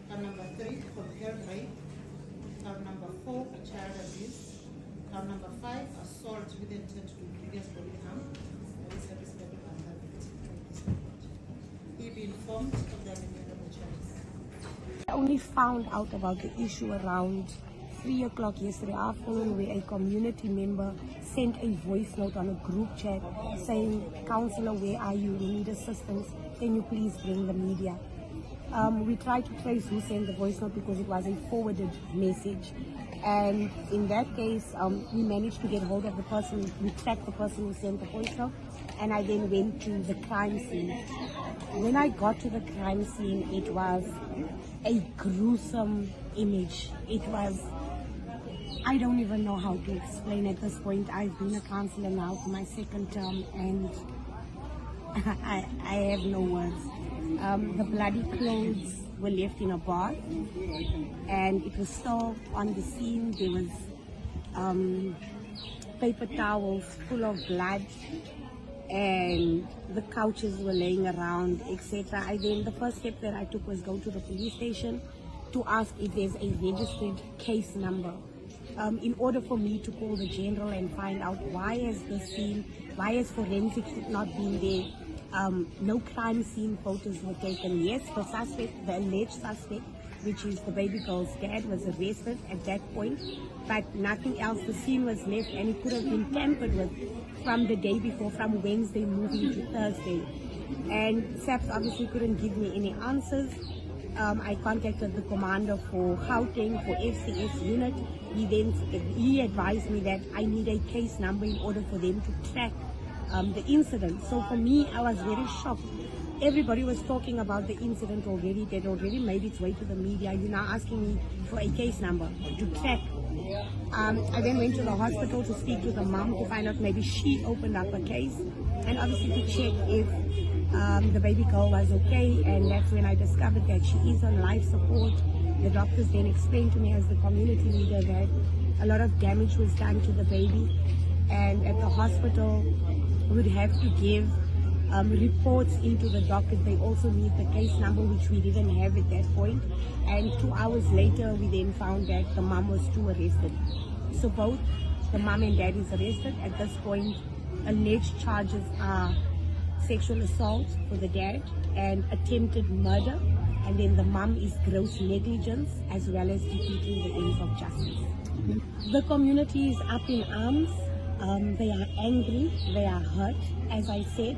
Count number 3, compelled rape. Count number 4, child abuse. Count number 5, assault with intent to do previous bodily harm. He be informed of the available charges. I only found out about the issue around 3 o'clock yesterday afternoon, where a community member sent a voice note on a group chat saying, "Councillor, where are you? We need assistance. Can you please bring the media?" We tried to trace who sent the voice note because it was a forwarded message. And in that case, we managed to get hold of the person. We tracked the person who sent the voice note, and I then went to the crime scene. When I got to the crime scene, it was a gruesome image. It was, I don't even know how to explain at this point. I've been a councillor now for my second term, and I have no words. The bloody clothes were left in a bath, and it was still on the scene. There was paper towels full of blood, and the couches were laying around, etc. The first step that I took was go to the police station to ask if there's a registered case number, in order for me to call the general and find out why has forensics not been there. No crime scene photos were taken. Yes, the alleged suspect, which is the baby girl's dad, was arrested at that point, but nothing else. The scene was left, and it could have been tampered with from the day before, from Wednesday moving to Thursday. And SAPS obviously couldn't give me any answers. I contacted the commander for Gauteng, for FCS unit. He advised me that I need a case number in order for them to track the incident. So for me, I was very shocked. Everybody was talking about the incident already. That already made its way to the media. You're now asking me for a case number to track. I then went to the hospital to speak to the mom to find out maybe she opened up a case, and obviously to check if the baby girl was okay. And that's when I discovered that she is on life support. The doctors then explained to me as the community leader that a lot of damage was done to the baby, and at the hospital would have to give reports into the docket. They also need the case number, which we didn't have at that point. And 2 hours later, we then found that the mom was too arrested. So both the mom and dad is arrested. At this point, alleged charges are sexual assault for the dad and attempted murder. And then the mom is gross negligence, as well as defeating the ends of justice. The community is up in arms. They are angry, they are hurt, as I said,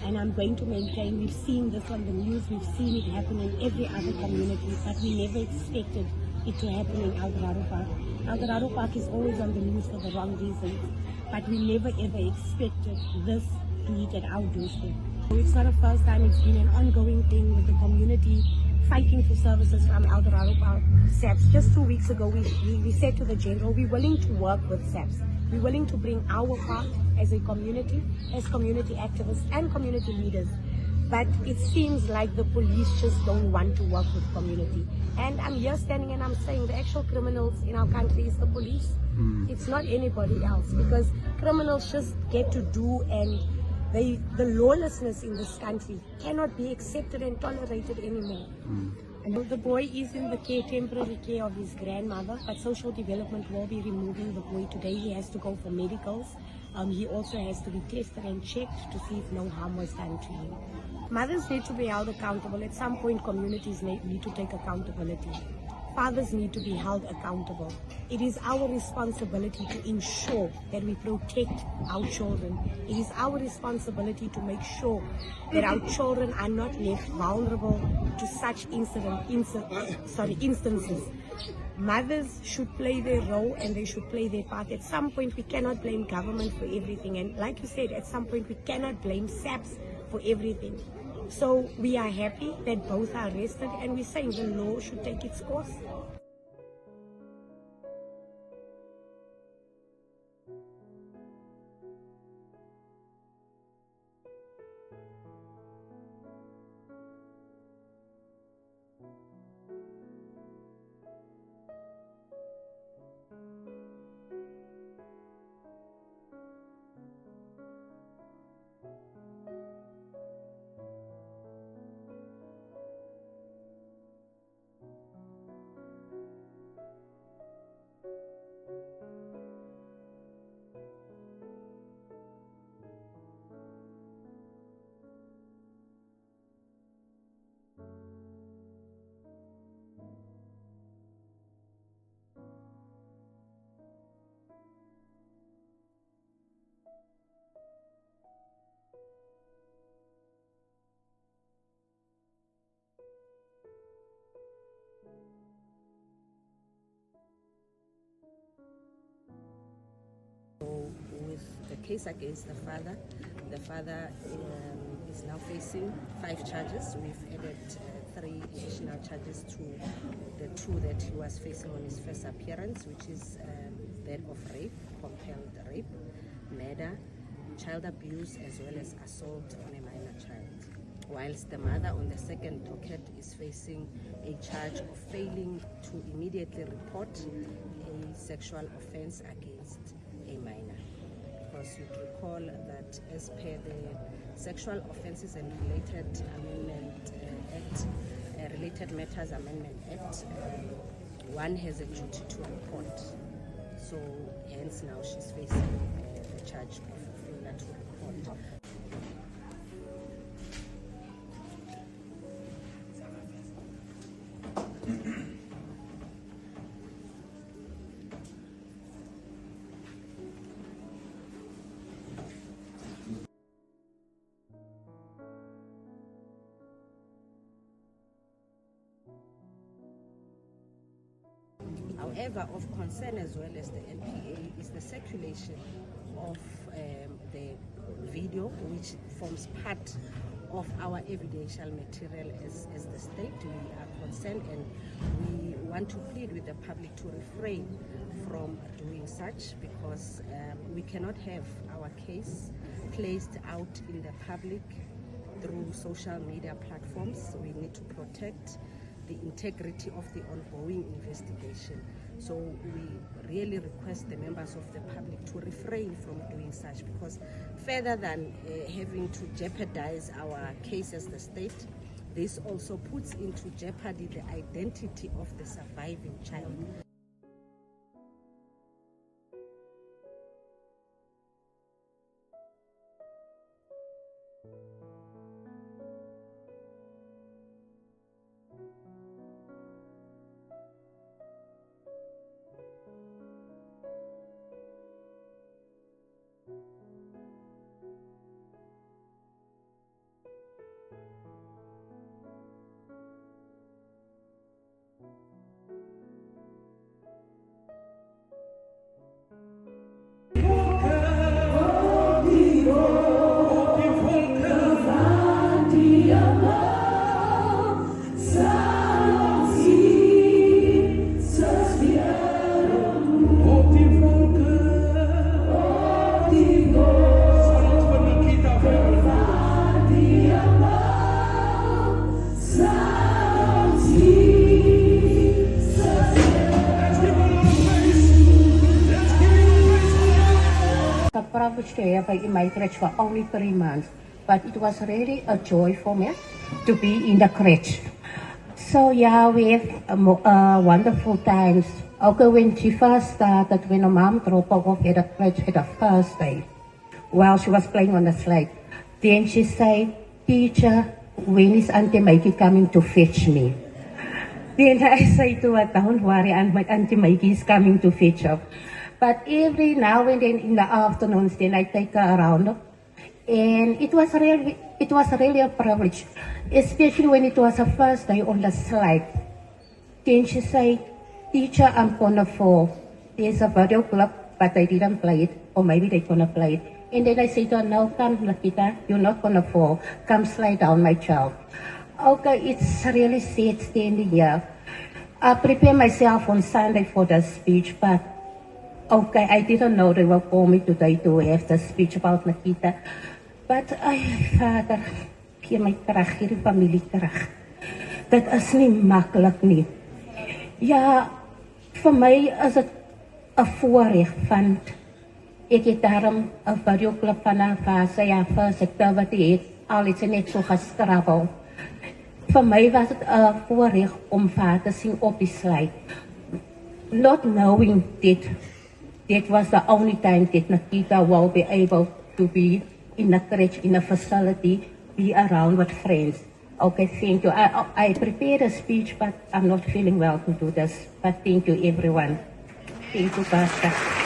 and I'm going to maintain. We've seen this on the news, we've seen it happen in every other community, but we never expected it to happen in Eldorado Park. Eldorado Park is always on the news for the wrong reasons, but we never ever expected this to hit at our doorstep. It's not a first time, it's been an ongoing thing with the community fighting for services from Eldorado Park. SAPS, just 2 weeks ago, we said to the general, we're willing to work with SAPS. We're willing to bring our part as a community, as community activists and community leaders. But it seems like the police just don't want to work with community. And I'm here standing and I'm saying the actual criminals in our country is the police. It's not anybody else, because criminals just get to do, and the lawlessness in this country cannot be accepted and tolerated anymore. And the boy is in the temporary care of his grandmother, but social development will be removing the boy today. He has to go for medicals. He also has to be tested and checked to see if no harm was done to him. Mothers need to be held accountable. At some point, communities need to take accountability. Fathers need to be held accountable. It is our responsibility to ensure that we protect our children. It is our responsibility to make sure that our children are not left vulnerable to such instances. Mothers should play their role and they should play their part. At some point, we cannot blame government for everything. And like you said, at some point, we cannot blame SAPS for everything. So we are happy that both are arrested, and we're saying the law should take its course. With the case against the father is now facing 5 charges. We've added 3 additional charges to the 2 that he was facing on his first appearance, which is that of rape, compelled rape, murder, child abuse, as well as assault on a minor child. Whilst the mother on the second docket is facing a charge of failing to immediately report a sexual offense against a minor. Because you'd recall that as per the Sexual Offences and Related Amendment Act, Related Matters Amendment Act, one has a duty to report. So hence now she's facing the charge of failure to report. However, of concern as well as the NPA is the circulation of the video, which forms part of our evidential material as the state. We are concerned and we want to plead with the public to refrain from doing such, because we cannot have our case placed out in the public through social media platforms. We need to protect the integrity of the ongoing investigation. So we really request the members of the public to refrain from doing such, because further than having to jeopardize our case as the state, this also puts into jeopardy the identity of the surviving child. Privileged to have in my crèche for only 3 months, but it was really a joy for me to be in the crèche. So yeah, we have wonderful times. Okay, when she first started, when her mom dropped her off at the crèche at the first day, while she was playing on the slide, then she said, "Teacher, when is Auntie Mikey coming to fetch me?" Then I say to her, "Don't worry, Auntie Mikey is coming to fetch her." But every now and then in the afternoons, then I take her around. And it was really a privilege, especially when it was her first day on the slide. Then she said, "Teacher, I'm gonna fall. There's a video club, but they didn't play it, or maybe they're gonna play it. And then I said to her, no, come, Nikita, you're not going to fall. Come slide down, my child. Okay, it's really sad standing here. I prepared myself on Sunday for the speech, but okay, I didn't know they were calling me today to have the speech about Nikita. But Vader, gee my krag, gee die familie krag. Dit is nie maklik nie. Ja, vir my is dit 'n voorreg, want ek het daarom 'n videoklip van haar fase, ja, first activity het al iets net so gestrabbel. Vir my was het 'n voorreg om haar te sien op die slide. Not knowing that was the only time that Nikita will be able to be in a crèche, in a facility, be around with friends. Okay, thank you. I prepared a speech, but I'm not feeling well to do this. But thank you, everyone. Thank you, Pastor.